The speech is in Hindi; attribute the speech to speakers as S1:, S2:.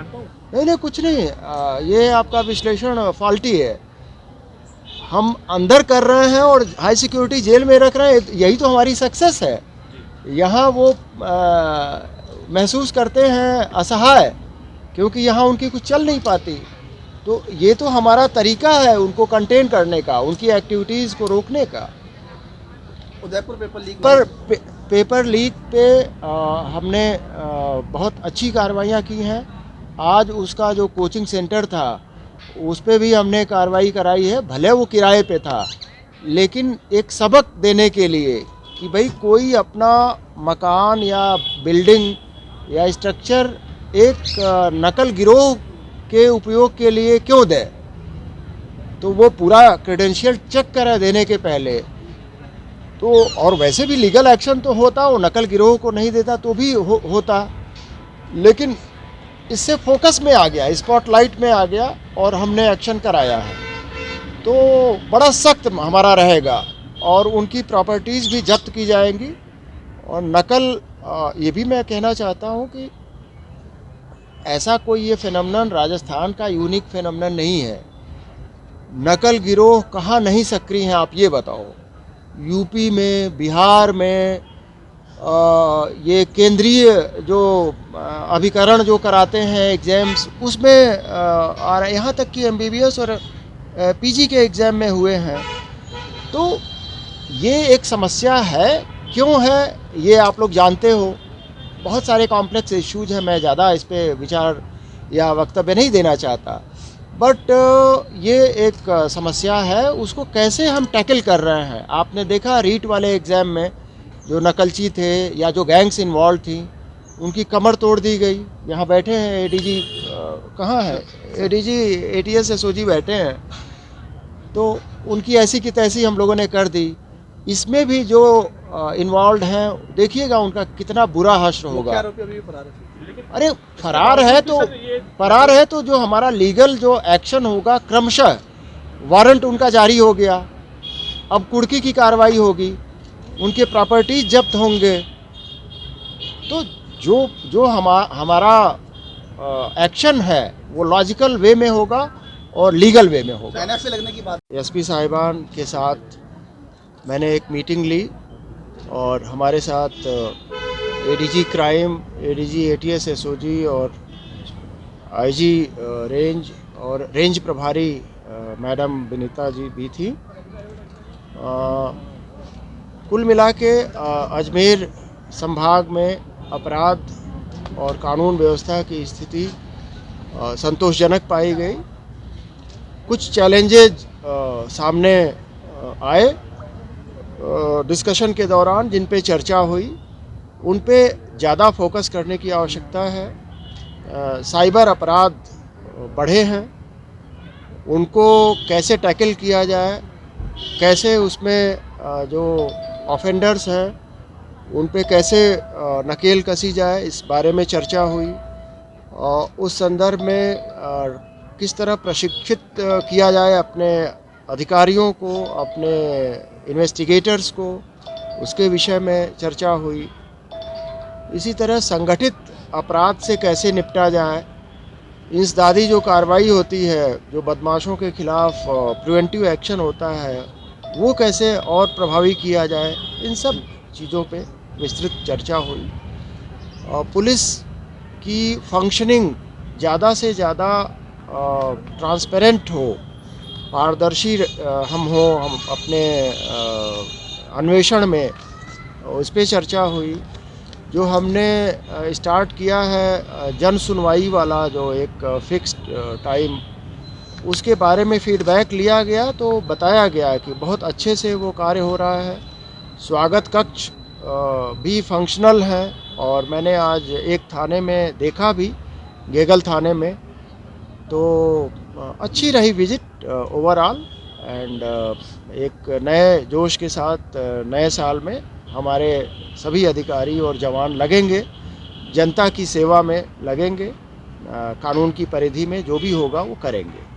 S1: मानता हूँ।
S2: नहीं नहीं, कुछ नहीं। ये आपका विश्लेषण फॉल्टी है। हम अंदर कर रहे हैं और हाई सिक्योरिटी जेल में रख रहे हैं, यही तो हमारी सक्सेस है। यहाँ वो महसूस करते हैं असहाय, क्योंकि यहाँ उनकी कुछ चल नहीं पाती। तो ये तो हमारा तरीका है उनको कंटेन करने का, उनकी एक्टिविटीज़ को रोकने का।
S3: उदयपुर पेपर लीक
S2: पर पेपर लीक पे हमने बहुत अच्छी कार्रवाइयाँ की हैं। आज उसका जो कोचिंग सेंटर था उस पे भी हमने कार्रवाई कराई है। भले वो किराए पे था, लेकिन एक सबक देने के लिए कि भाई कोई अपना मकान या बिल्डिंग या स्ट्रक्चर एक नकल गिरोह के उपयोग के लिए क्यों दे। तो वो पूरा क्रेडेंशियल चेक करा देने के पहले तो, और वैसे भी लीगल एक्शन तो होता, वो नकल गिरोह को नहीं देता तो भी होता, लेकिन इससे फोकस में आ गया, स्पॉटलाइट में आ गया और हमने एक्शन कराया है। तो बड़ा सख्त हमारा रहेगा और उनकी प्रॉपर्टीज़ भी जब्त की जाएंगी। और नकल, ये भी मैं कहना चाहता हूँ कि ऐसा कोई ये फिनोमेनन राजस्थान का यूनिक फिनोमेनन नहीं है। नकल गिरोह कहाँ नहीं सक्रिय हैं, आप ये बताओ। यूपी में, बिहार में ये केंद्रीय जो अभिकरण जो कराते हैं एग्ज़ाम्स, उसमें और यहाँ तक कि एमबीबीएस और पीजी के एग्ज़ाम में हुए हैं। तो ये एक समस्या है। क्यों है ये आप लोग जानते हो। बहुत सारे कॉम्प्लेक्स इश्यूज हैं, मैं ज़्यादा इस पर विचार या वक्तव्य नहीं देना चाहता। बट ये एक समस्या है, उसको कैसे हम टैकल कर रहे हैं। आपने देखा रीट वाले एग्ज़ाम में जो नकलची थे या जो गैंग्स इन्वॉल्व थी, उनकी कमर तोड़ दी गई। यहाँ बैठे हैं एडीजी, कहाँ है एडीजी, एटीएस एसओजी बैठे हैं, तो उनकी ऐसी की तैसी हम लोगों ने कर दी। इसमें भी जो इन्वॉल्व हैं, देखिएगा उनका कितना बुरा हश्र होगा। अरे फरार है तो जो हमारा लीगल जो एक्शन होगा, क्रमशः वारंट उनका जारी हो गया, अब कुर्की की कार्रवाई होगी, उनके प्रॉपर्टीज जब्त होंगे। तो जो हमारा एक्शन है वो लॉजिकल वे में होगा और लीगल वे में होगा।
S3: एनएफसी लगने की बात,
S2: एसपी साहिबान के साथ मैंने एक मीटिंग ली और हमारे साथ ADG crime, ADG ATS SOG और आईजी रेंज और रेंज प्रभारी मैडम विनीता जी भी थी। कुल मिला के अजमेर संभाग में अपराध और कानून व्यवस्था की स्थिति संतोषजनक पाई गई। कुछ चैलेंजेज सामने आए डिस्कशन के दौरान, जिन पे चर्चा हुई, उन पे ज़्यादा फोकस करने की आवश्यकता है। साइबर अपराध बढ़े हैं, उनको कैसे टैकल किया जाए, कैसे उसमें जो ऑफेंडर्स हैं उन पे कैसे नकेल कसी जाए, इस बारे में चर्चा हुई। और उस संदर्भ में किस तरह प्रशिक्षित किया जाए अपने अधिकारियों को, अपने इन्वेस्टिगेटर्स को, उसके विषय में चर्चा हुई। इसी तरह संगठित अपराध से कैसे निपटा जाए, इंसदादी जो कार्रवाई होती है, जो बदमाशों के खिलाफ प्रिवेंटिव एक्शन होता है, वो कैसे और प्रभावी किया जाए, इन सब चीज़ों पे विस्तृत चर्चा हुई। और पुलिस की फंक्शनिंग ज़्यादा से ज़्यादा ट्रांसपेरेंट हो, पारदर्शी हम अपने अन्वेषण में, उस पर चर्चा हुई। जो हमने स्टार्ट किया है जन सुनवाई वाला जो एक फिक्स्ड टाइम, उसके बारे में फीडबैक लिया गया तो बताया गया कि बहुत अच्छे से वो कार्य हो रहा है। स्वागत कक्ष भी फंक्शनल हैं और मैंने आज एक थाने में देखा भी, गेगल थाने में, तो अच्छी रही विजिट ओवरऑल। एंड एक नए जोश के साथ नए साल में हमारे सभी अधिकारी और जवान लगेंगे, जनता की सेवा में लगेंगे, कानून की परिधि में जो भी होगा वो करेंगे।